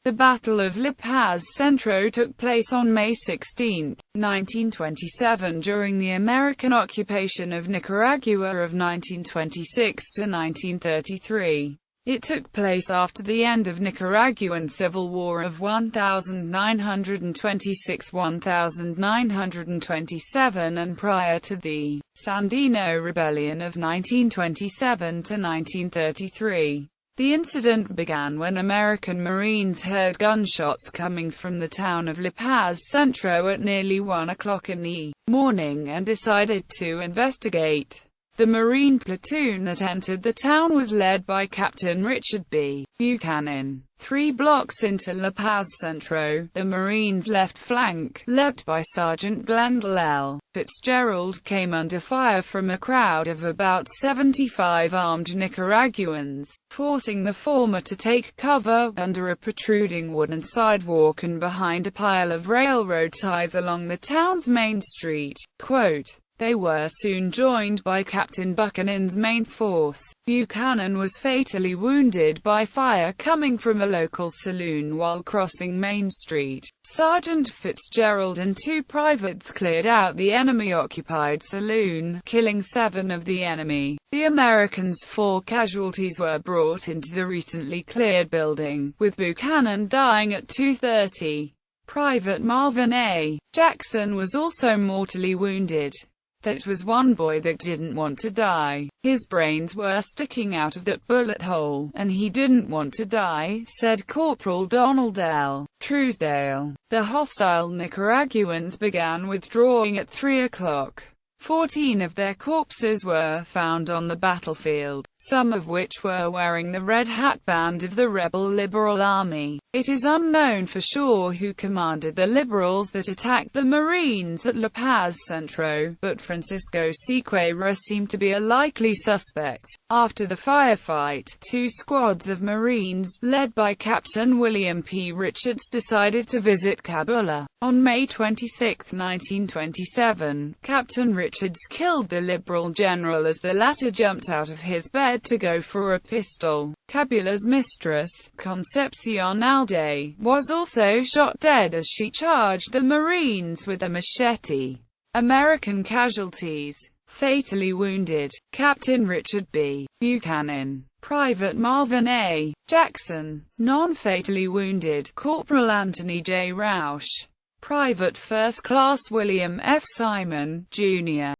The Battle of La Paz Centro took place on May 16, 1927 during the American occupation of Nicaragua of 1926 to 1933. It took place after the end of Nicaraguan Civil War of 1926–1927 and prior to the Sandino Rebellion of 1927 to 1933. The incident began when American Marines heard gunshots coming from the town of La Paz Centro at nearly 1 o'clock in the morning and decided to investigate. The Marine platoon that entered the town was led by Captain Richard B. Buchanan. 3 blocks into La Paz Centro, the Marines' left flank, led by Sergeant Glendale L. Fitzgerald, came under fire from a crowd of about 75 armed Nicaraguans, forcing the former to take cover under a protruding wooden sidewalk and behind a pile of railroad ties along the town's main street. Quote, "They were soon joined by Captain Buchanan's main force. Buchanan was fatally wounded by fire coming from a local saloon while crossing Main Street. Sergeant Fitzgerald and 2 privates cleared out the enemy-occupied saloon, killing 7 of the enemy. The Americans' 4 casualties were brought into the recently cleared building, with Buchanan dying at 2:30. Private Marvin A. Jackson was also mortally wounded. That was one boy that didn't want to die. His brains were sticking out of that bullet hole, and he didn't want to die," said Corporal Donald L. Truesdale. The hostile Nicaraguans began withdrawing at 3 o'clock. 14 of their corpses were found on the battlefield, some of which were wearing the red hat band of the rebel Liberal Army. It is unknown for sure who commanded the Liberals that attacked the Marines at La Paz Centro, but Francisco Sequeira seemed to be a likely suspect. After the firefight, 2 squads of Marines, led by Captain William P. Richards, decided to visit Cabula. On May 26, 1927, Captain Richards killed the Liberal general as the latter jumped out of his bed to go for a pistol. Cabula's mistress, Concepcion Alday, was also shot dead as she charged the Marines with a machete. American casualties: fatally wounded, Captain Richard B. Buchanan, Private Marvin A. Jackson; non-fatally wounded, Corporal Anthony J. Rausch, Private First Class William F. Simon, Jr.